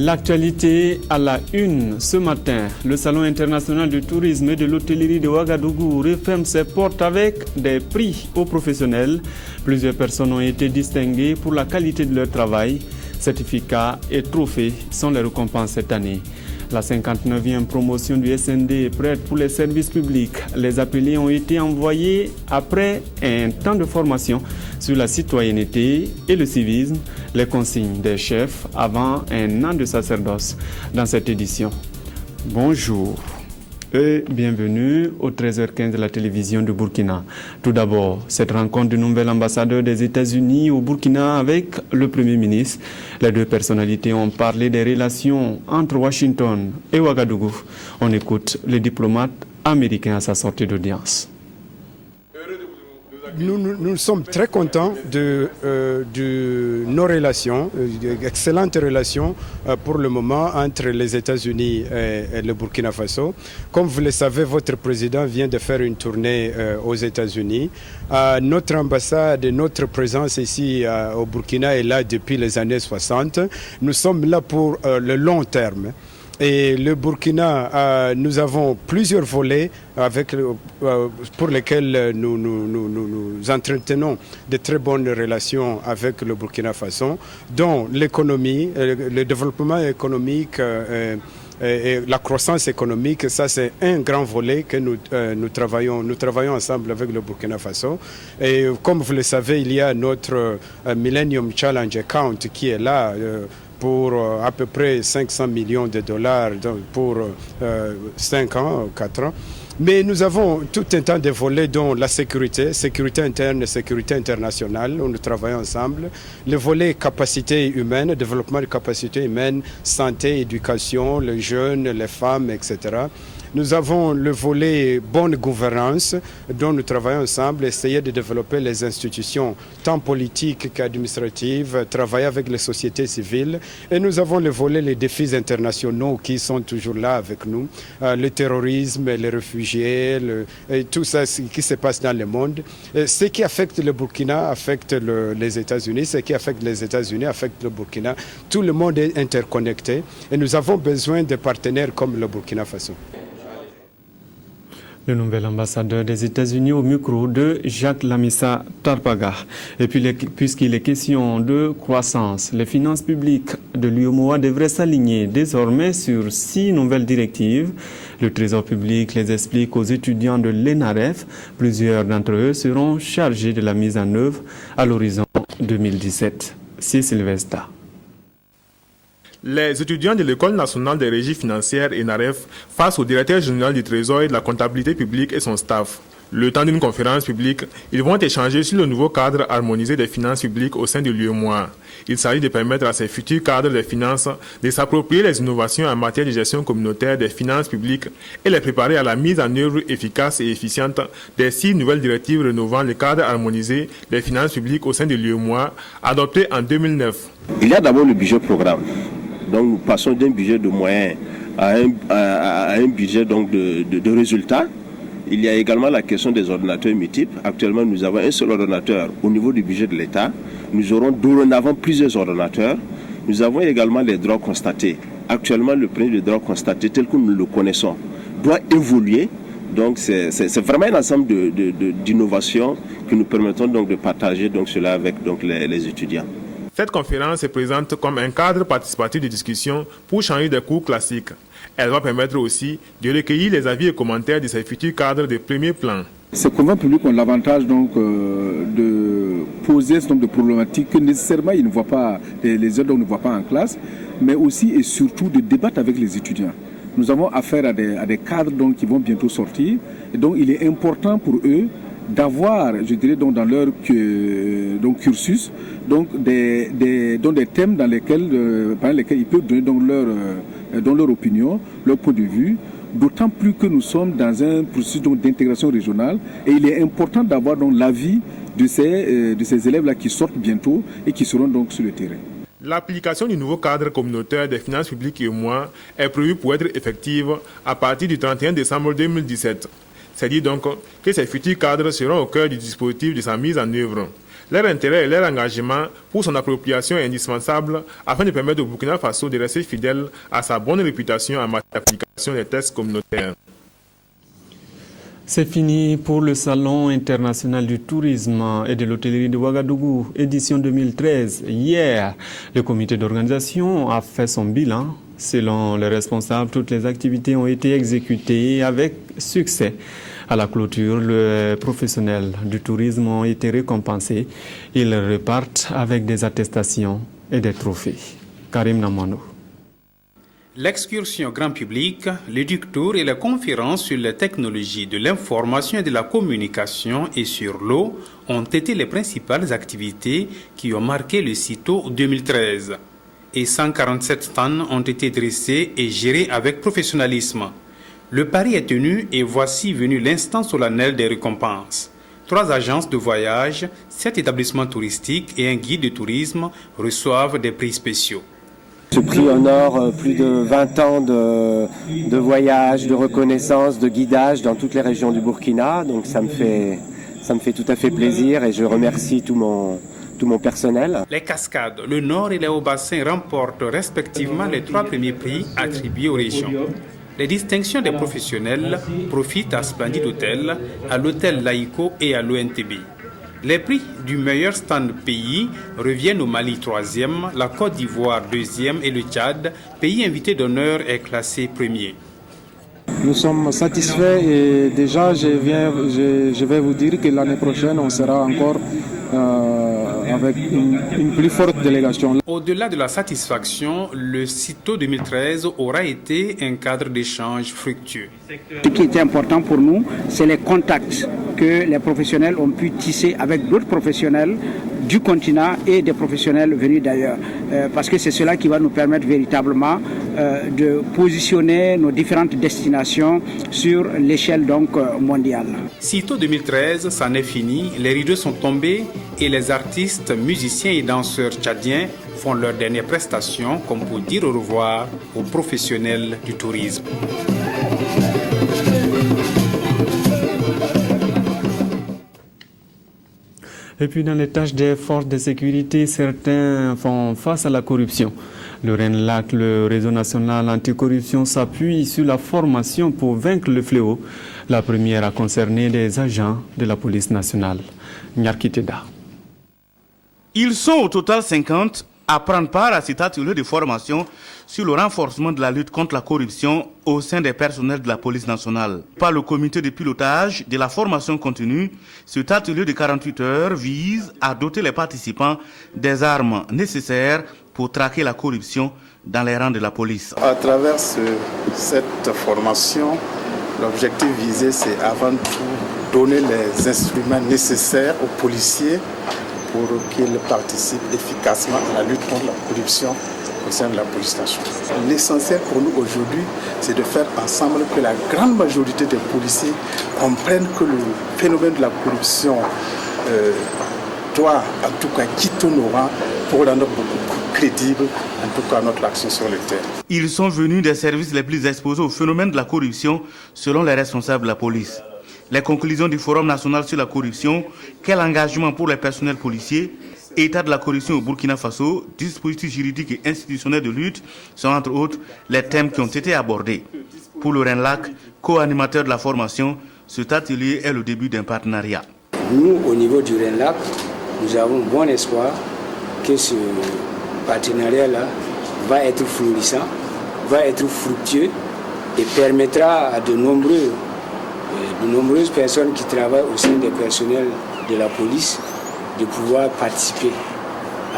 L'actualité à la une ce matin, le Salon international du tourisme et de l'hôtellerie de Ouagadougou referme ses portes avec des prix aux professionnels. Plusieurs personnes ont été distinguées pour la qualité de leur travail. Certificats et trophées sont les récompenses cette année. La 59e promotion du SND est prête pour les services publics. Les appelés ont été envoyés après un temps de formation sur la citoyenneté et le civisme, les consignes des chefs avant un an de sacerdoce dans cette édition. Bonjour et bienvenue au 13h15 de la télévision du Burkina. Tout d'abord, cette rencontre du nouvel ambassadeur des États-Unis au Burkina avec le Premier ministre. Les deux personnalités ont parlé des relations entre Washington et Ouagadougou. On écoute le diplomate américain à sa sortie d'audience. Nous sommes très contents de nos relations, d'excellentes relations pour le moment entre les États-Unis et le Burkina Faso. Comme vous le savez, votre président vient de faire une tournée aux États-Unis. Notre ambassade et notre présence ici au Burkina est là depuis les années 60. Nous sommes là pour le long terme. Et le Burkina, nous avons plusieurs volets pour lesquels nous entretenons de très bonnes relations avec le Burkina Faso, dont l'économie, le développement économique et la croissance économique. Ça, c'est un grand volet que nous travaillons ensemble avec le Burkina Faso. Et comme vous le savez, il y a notre Millennium Challenge Account qui est là pour à peu près 500 millions de dollars pour 5 ans, 4 ans. Mais nous avons tout un tas de volets dont la sécurité interne et sécurité internationale, où nous travaillons ensemble. Le volet capacité humaine, développement de capacité humaine, santé, éducation, les jeunes, les femmes, etc. Nous avons le volet bonne gouvernance, dont nous travaillons ensemble, essayer de développer les institutions, tant politiques qu'administratives, travailler avec les sociétés civiles. Et nous avons le volet les défis internationaux qui sont toujours là avec nous, le terrorisme, les réfugiés, et tout ça qui se passe dans le monde. Et ce qui affecte le Burkina affecte les États-Unis, ce qui affecte les États-Unis affecte le Burkina. Tout le monde est interconnecté et nous avons besoin de partenaires comme le Burkina Faso. Le nouvel ambassadeur des États-Unis au micro de Jacques Lamissa Tarpaga. Et puis, puisqu'il est question de croissance, les finances publiques de l'UEMOA devraient s'aligner désormais sur 6 nouvelles directives. Le Trésor public les explique aux étudiants de l'ENAREF. Plusieurs d'entre eux seront chargés de la mise en œuvre à l'horizon 2017. C'est Sylvestre. Les étudiants de l'École nationale des régies financières ENAREF face au directeur général du Trésor et de la comptabilité publique et son staff. Le temps d'une conférence publique, ils vont échanger sur le nouveau cadre harmonisé des finances publiques au sein de l'UEMOA. Il s'agit de permettre à ces futurs cadres des finances de s'approprier les innovations en matière de gestion communautaire des finances publiques et les préparer à la mise en œuvre efficace et efficiente des 6 nouvelles directives rénovant le cadre harmonisé des finances publiques au sein de l'UEMOA, adoptées en 2009. Il y a d'abord le budget programme. Donc nous passons d'un budget de moyens à un budget donc de résultats. Il y a également la question des ordinateurs multiples. Actuellement, nous avons un seul ordinateur au niveau du budget de l'État. Nous aurons dorénavant plusieurs ordinateurs. Nous avons également les droits constatés. Actuellement, le prix des droits constatés tel que nous le connaissons doit évoluer. Donc c'est vraiment un ensemble d'innovations que nous permettons donc de partager donc cela avec donc les étudiants. Cette conférence se présente comme un cadre participatif de discussion pour changer des cours classiques. Elle va permettre aussi de recueillir les avis et commentaires de ces futurs cadres de premier plan. Ces conventions publiques ont l'avantage donc de poser un certain nombre de problématiques que nécessairement ils ne voient pas, les autres ne voient pas en classe, mais aussi et surtout de débattre avec les étudiants. Nous avons affaire à des cadres donc, qui vont bientôt sortir, et donc il est important pour eux d'avoir, je dirais, donc, dans leur cursus, donc, des thèmes dans lesquels, par lesquels ils peuvent donner donc, leur opinion, leur point de vue, d'autant plus que nous sommes dans un processus d'intégration régionale et il est important d'avoir donc l'avis de ces élèves-là qui sortent bientôt et qui seront donc sur le terrain. L'application du nouveau cadre communautaire des finances publiques UEMOA est prévue pour être effective à partir du 31 décembre 2017. C'est dit donc que ces futurs cadres seront au cœur du dispositif de sa mise en œuvre. Leur intérêt et leur engagement pour son appropriation est indispensable afin de permettre au Burkina Faso de rester fidèle à sa bonne réputation en matière d'application des tests communautaires. C'est fini pour le Salon international du tourisme et de l'hôtellerie de Ouagadougou, édition 2013. Hier, le comité d'organisation a fait son bilan. Selon les responsables, toutes les activités ont été exécutées avec succès. À la clôture, les professionnels du tourisme ont été récompensés. Ils repartent avec des attestations et des trophées. Karim Namano. L'excursion grand public, l'éductour et les conférences sur les technologies de l'information et de la communication et sur l'eau ont été les principales activités qui ont marqué le CITO 2013. Et 147 stands ont été dressés et gérés avec professionnalisme. Le pari est tenu et voici venu l'instant solennel des récompenses. 3 agences de voyage, 7 établissements touristiques et un guide de tourisme reçoivent des prix spéciaux. Ce prix honore plus de 20 ans de voyage, de reconnaissance, de guidage dans toutes les régions du Burkina. Donc ça me fait tout à fait plaisir et je remercie tout mon personnel. Les cascades, le nord et les hauts bassins remportent respectivement les 3 premiers prix attribués aux régions. Les distinctions des professionnels profitent à Splendid Hotel, à l'hôtel Laïco et à l'ONTB. Les prix du meilleur stand pays reviennent au Mali 3e, la Côte d'Ivoire 2e et le Tchad, pays invité d'honneur, est classé 1er. Nous sommes satisfaits et déjà je vais vous dire que l'année prochaine on sera encore avec une plus forte délégation. Au-delà de la satisfaction, le CITO 2013 aura été un cadre d'échange fructueux. Ce qui était important pour nous, c'est les contacts que les professionnels ont pu tisser avec d'autres professionnels du continent et des professionnels venus d'ailleurs. Parce que c'est cela qui va nous permettre véritablement de positionner nos différentes destinations sur l'échelle donc mondiale. CITO 2013, c'en est fini, les rideaux sont tombés et les artistes, musiciens et danseurs tchadiens font leurs dernières prestations comme pour dire au revoir aux professionnels du tourisme. Et puis dans les tâches des forces de sécurité, certains font face à la corruption. Le RENLAC, le réseau national anticorruption, s'appuie sur la formation pour vaincre le fléau. La première a concerné des agents de la police nationale. Nyarkiteda. Ils sont au total 50 à prendre part à cet atelier de formation sur le renforcement de la lutte contre la corruption au sein des personnels de la police nationale. Par le comité de pilotage de la formation continue, cet atelier de 48 heures vise à doter les participants des armes nécessaires pour traquer la corruption dans les rangs de la police. À travers cette formation, l'objectif visé, c'est avant tout donner les instruments nécessaires aux policiers pour qu'ils participent efficacement à la lutte contre la corruption au sein de la police nationale. L'essentiel pour nous aujourd'hui, c'est de faire ensemble que la grande majorité des policiers comprennent que le phénomène de la corruption doit en tout cas quitter nos rangs pour rendre beaucoup plus crédible en tout cas notre action sur le terrain. Ils sont venus des services les plus exposés au phénomène de la corruption selon les responsables de la police. Les conclusions du Forum national sur la corruption, quel engagement pour les personnels policiers, état de la corruption au Burkina Faso, dispositifs juridiques et institutionnels de lutte sont entre autres les thèmes qui ont été abordés. Pour le RENLAC, co-animateur de la formation, cet atelier est le début d'un partenariat. Nous, au niveau du RENLAC, nous avons bon espoir que ce partenariat-là va être florissant, va être fructueux et permettra à de nombreuses personnes qui travaillent au sein des personnels de la police de pouvoir participer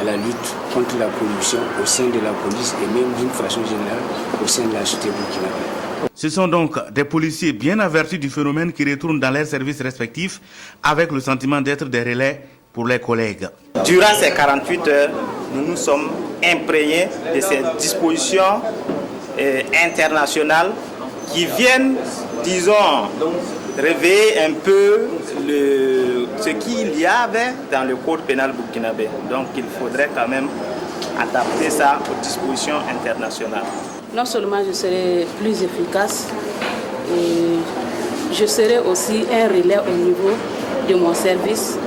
à la lutte contre la corruption au sein de la police et même d'une façon générale au sein de la société burkinabé. Ce sont donc des policiers bien avertis du phénomène qui retournent dans leurs services respectifs avec le sentiment d'être des relais pour les collègues. Durant ces 48 heures, nous nous sommes imprégnés de ces dispositions internationales qui viennent, disons, réveiller un peu ce qu'il y avait dans le code pénal burkinabé. Donc il faudrait quand même adapter ça aux dispositions internationales. Non seulement je serai plus efficace, et je serai aussi un relais au niveau de mon service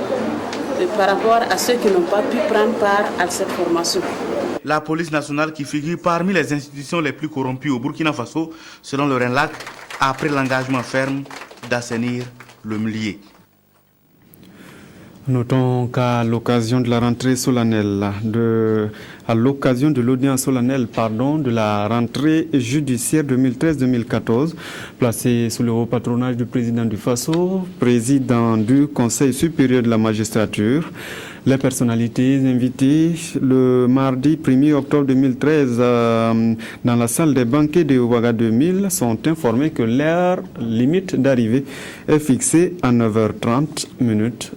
par rapport à ceux qui n'ont pas pu prendre part à cette formation. La police nationale qui figure parmi les institutions les plus corrompues au Burkina Faso, selon le RENLAC, a pris l'engagement ferme d'assainir le milieu. Notons qu'à l'occasion de la rentrée solennelle, à l'occasion de l'audience solennelle, de la rentrée judiciaire 2013-2014, placée sous le haut patronage du président du Faso, président du Conseil supérieur de la magistrature, les personnalités invitées le mardi 1er octobre 2013 dans la salle des banquets de Ouaga 2000 sont informés que l'heure limite d'arrivée est fixée à 9h30.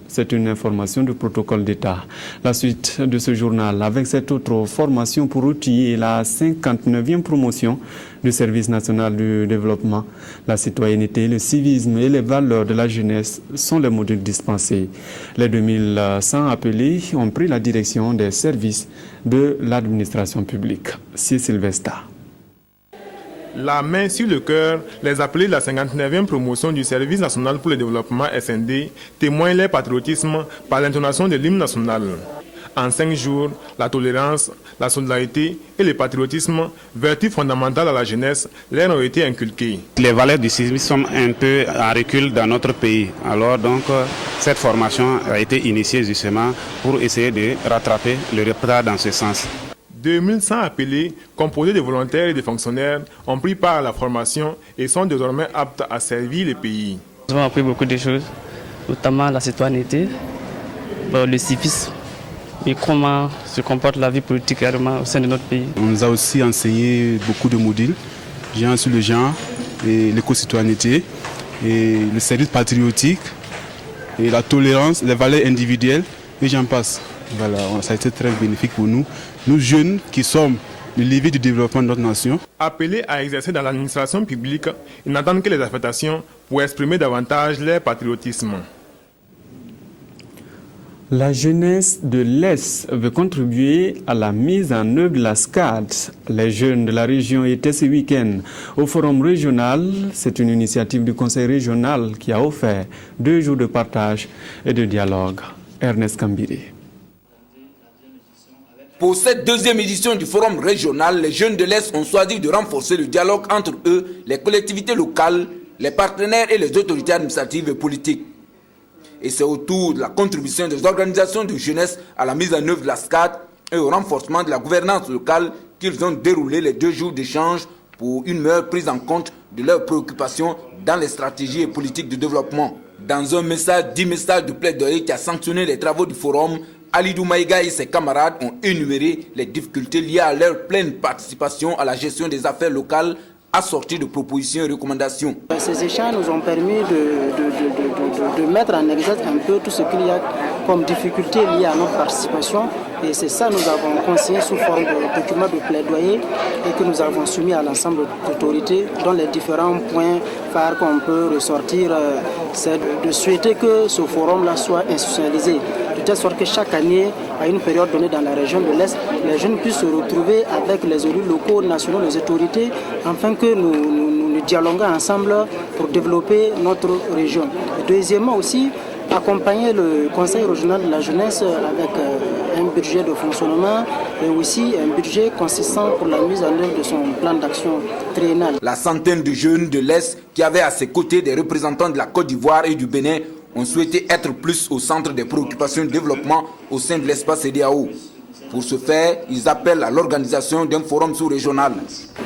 C'est une information du protocole d'État. La suite de ce journal avec cette autre formation pour outiller la 59e promotion du service national du développement. La citoyenneté, le civisme et les valeurs de la jeunesse sont les modules dispensés. Les 2100 appelés ont pris la direction des services de l'administration publique. C'est Sylvestre. La main sur le cœur, les appelés de la 59e promotion du service national pour le développement SND témoignent leur patriotisme par l'intonation de l'hymne national. En 5 jours, la tolérance, la solidarité et le patriotisme, vertus fondamentales à la jeunesse, leur ont été inculquées. Les valeurs du civisme sont un peu en recul dans notre pays. Alors donc, cette formation a été initiée justement pour essayer de rattraper le retard dans ce sens. 2100 appelés, composés de volontaires et de fonctionnaires, ont pris part à la formation et sont désormais aptes à servir le pays. Nous avons appris beaucoup de choses, notamment la citoyenneté, le civisme et comment se comporte la vie politique réellement au sein de notre pays. On nous a aussi enseigné beaucoup de modules, genre sur le genre, et l'éco-citoyenneté, et le service patriotique, et la tolérance, les valeurs individuelles, et j'en passe. Voilà, ça a été très bénéfique pour nous, nous jeunes qui sommes le levier du développement de notre nation. Appelés à exercer dans l'administration publique, ils n'attendent que les affectations pour exprimer davantage leur patriotisme. La jeunesse de l'Est veut contribuer à la mise en œuvre de la SCAD. Les jeunes de la région étaient ce week-end au forum régional. C'est une initiative du conseil régional qui a offert 2 jours de partage et de dialogue. Ernest Kambiri. Pour cette 2e édition du forum régional, les jeunes de l'Est ont choisi de renforcer le dialogue entre eux, les collectivités locales, les partenaires et les autorités administratives et politiques. Et c'est autour de la contribution des organisations de jeunesse à la mise en œuvre de la SCAD et au renforcement de la gouvernance locale qu'ils ont déroulé les 2 jours d'échange pour une meilleure prise en compte de leurs préoccupations dans les stratégies et politiques de développement. Dans un message, 10 messages de plaidoyer qui a sanctionné les travaux du forum, Alidou Maïga et ses camarades ont énuméré les difficultés liées à leur pleine participation à la gestion des affaires locales assorties de propositions et recommandations. Ces échanges nous ont permis de mettre en exergue un peu tout ce qu'il y a comme difficultés liées à notre participation. Et c'est ça que nous avons conseillé sous forme de document de plaidoyer et que nous avons soumis à l'ensemble d'autorités, dont les différents points phares qu'on peut ressortir, c'est de souhaiter que ce forum-là soit institutionnalisé, de telle sorte que chaque année, à une période donnée dans la région de l'Est, les jeunes puissent se retrouver avec les élus locaux, nationaux, les autorités, afin que nous dialoguons ensemble pour développer notre région. Et deuxièmement aussi, accompagner le conseil régional de la jeunesse avec un budget de fonctionnement et aussi un budget consistant pour la mise en œuvre de son plan d'action triennal. La centaine de jeunes de l'Est qui avaient à ses côtés des représentants de la Côte d'Ivoire et du Bénin ont souhaité être plus au centre des préoccupations de développement au sein de l'espace CEDEAO. Pour ce faire, ils appellent à l'organisation d'un forum sous-régional.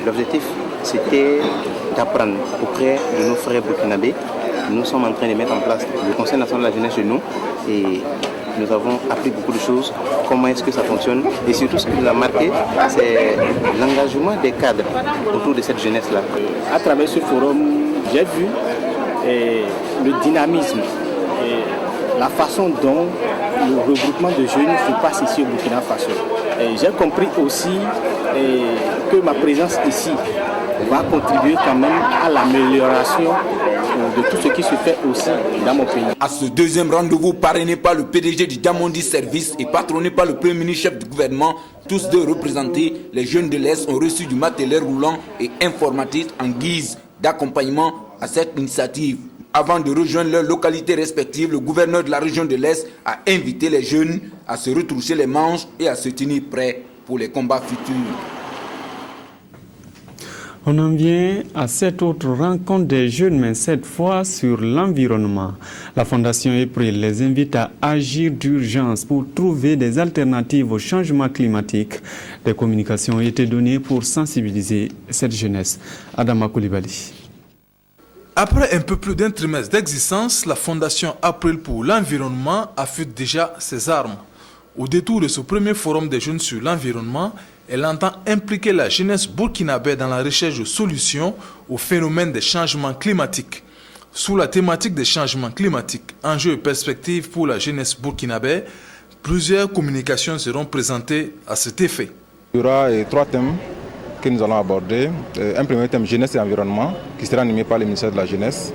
L'objectif, c'était d'apprendre auprès de nos frères burkinabés. Nous sommes en train de mettre en place le Conseil national de la jeunesse chez nous et nous avons appris beaucoup de choses, comment est-ce que ça fonctionne et surtout ce qui nous a marqué, c'est l'engagement des cadres autour de cette jeunesse-là. À travers ce forum, j'ai vu le dynamisme et la façon dont le regroupement de jeunes se passe ici au Burkina Faso. J'ai compris aussi que ma présence ici va contribuer quand même à l'amélioration de tout ce qui se fait aussi dans mon pays. À ce 2e rendez-vous parrainé par le PDG du Diamondi Service et patronné par le Premier ministre chef du gouvernement, tous deux représentés, les jeunes de l'Est ont reçu du matériel roulant et informatique en guise d'accompagnement à cette initiative. Avant de rejoindre leurs localités respectives, le gouverneur de la région de l'Est a invité les jeunes à se retrousser les manches et à se tenir prêts pour les combats futurs. On en vient à cette autre rencontre des jeunes, mais cette fois sur l'environnement. La Fondation EPRI les invite à agir d'urgence pour trouver des alternatives au changement climatique. Des communications ont été données pour sensibiliser cette jeunesse. Adama Koulibaly. Après un peu plus d'un trimestre d'existence, la Fondation April pour l'environnement affûte déjà ses armes. Au détour de ce premier forum des jeunes sur l'environnement, elle entend impliquer la jeunesse burkinabé dans la recherche de solutions au phénomène des changements climatiques. Sous la thématique des changements climatiques, enjeux et perspectives pour la jeunesse burkinabé, plusieurs communications seront présentées à cet effet. Il y aura 3 thèmes que nous allons aborder. Un premier thème, jeunesse et environnement, qui sera animé par le ministère de la Jeunesse.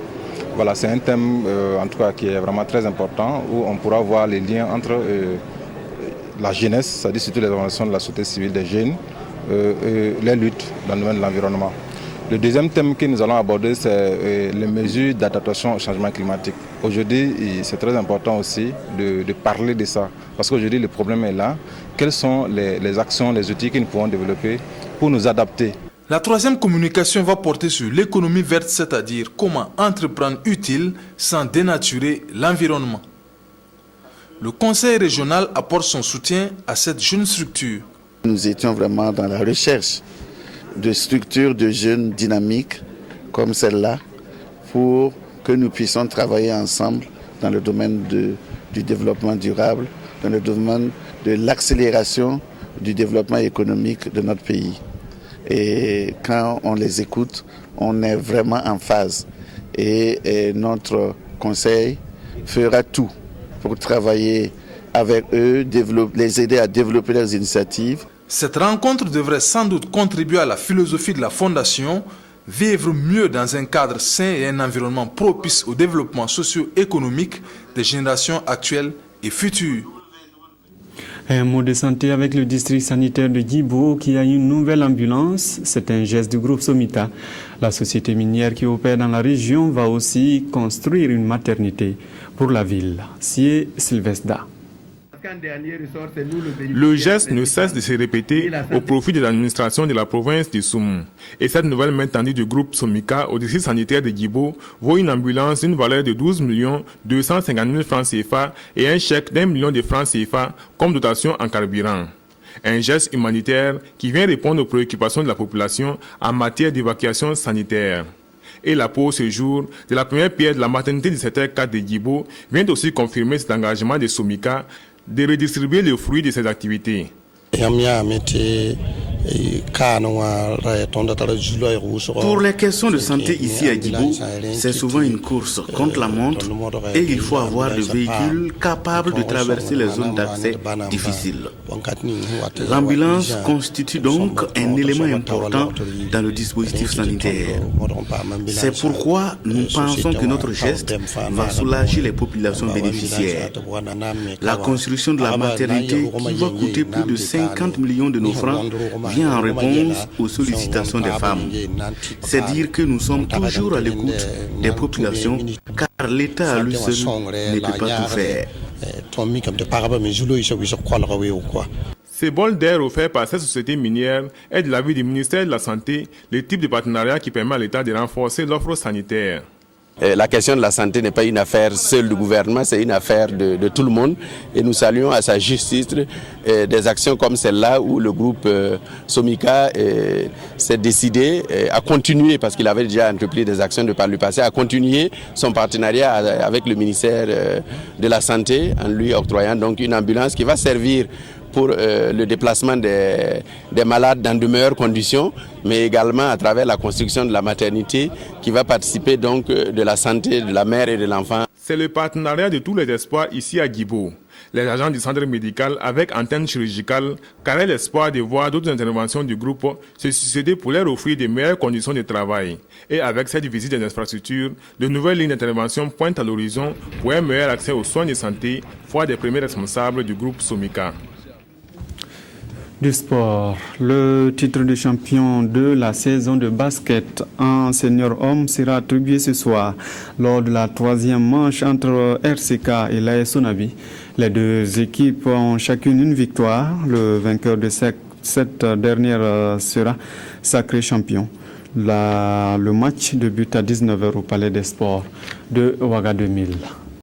Voilà, c'est un thème en tout cas qui est vraiment très important, où on pourra voir les liens entre la jeunesse, c'est-à-dire surtout les organisations de la société civile des jeunes, et les luttes dans le domaine de l'environnement. Le deuxième thème que nous allons aborder, c'est les mesures d'adaptation au changement climatique. Aujourd'hui, c'est très important aussi de parler de ça, parce qu'aujourd'hui, le problème est là. Quelles sont les actions, les outils que nous pouvons développer pour nous adapter? La troisième communication va porter sur l'économie verte, c'est-à-dire comment entreprendre utile sans dénaturer l'environnement. Le conseil régional apporte son soutien à cette jeune structure. Nous étions vraiment dans la recherche de structures de jeunes dynamiques comme celle-là pour que nous puissions travailler ensemble dans le domaine du développement durable, dans le domaine de l'accélération du développement économique de notre pays. Et quand on les écoute, on est vraiment en phase. Et notre conseil fera tout pour travailler avec eux, les aider à développer leurs initiatives. Cette rencontre devrait sans doute contribuer à la philosophie de la Fondation, vivre mieux dans un cadre sain et un environnement propice au développement socio-économique des générations actuelles et futures. Un mot de santé avec le district sanitaire de Djibo qui a une nouvelle ambulance. C'est un geste du groupe Somita. La société minière qui opère dans la région va aussi construire une maternité pour la ville. C'est Sylvestre. Le geste ne cesse de se répéter au profit de l'administration de la province de Soumou. Et cette nouvelle main tendue du groupe Somika au district sanitaire de Djibo vaut une ambulance d'une valeur de 12 250 000 francs CFA et un chèque d'1 million de francs CFA comme dotation en carburant. Un geste humanitaire qui vient répondre aux préoccupations de la population en matière d'évacuation sanitaire. Et la pose ce jour de la première pierre de la maternité du secteur 4 de Djibo vient aussi confirmer cet engagement de Somika de redistribuer le fruit de ces activités. Pour les questions de santé ici à Djibo, c'est souvent une course contre la montre et il faut avoir des véhicules capables de traverser les zones d'accès difficiles. L'ambulance constitue donc un élément important dans le dispositif sanitaire. C'est pourquoi nous pensons que notre geste va soulager les populations bénéficiaires. La construction de la maternité qui va coûter plus de 50 millions de nos francs vient en réponse aux sollicitations des femmes. C'est dire que nous sommes toujours à l'écoute des populations car l'État à lui seul ne peut pas tout faire. Ces bols d'air offerts par cette société minière est de l'avis du ministère de la Santé le type de partenariat qui permet à l'État de renforcer l'offre sanitaire. La question de la santé n'est pas une affaire seule du gouvernement, c'est une affaire de tout le monde. Et nous saluons à sa juste titre des actions comme celle-là où le groupe Somika s'est décidé à continuer, parce qu'il avait déjà entrepris des actions de par le passé, à continuer son partenariat avec le ministère de la Santé en lui octroyant donc une ambulance qui va servir pour le déplacement des malades dans de meilleures conditions, mais également à travers la construction de la maternité qui va participer donc de la santé de la mère et de l'enfant. C'est le partenariat de tous les espoirs ici à Djibo. Les agents du centre médical avec antenne chirurgicale carrent l'espoir de voir d'autres interventions du groupe se succéder pour leur offrir de meilleures conditions de travail. Et avec cette visite des infrastructures, de nouvelles lignes d'intervention pointent à l'horizon pour un meilleur accès aux soins de santé, foi des premiers responsables du groupe Somika. Du sport, le titre de champion de la saison de basket en senior homme sera attribué ce soir lors de la 3e manche entre RCK et l'AS Sonabi. Les deux équipes ont chacune une victoire. Le vainqueur de cette dernière sera sacré champion. Le match débute à 19h au Palais des Sports de Ouagadougou.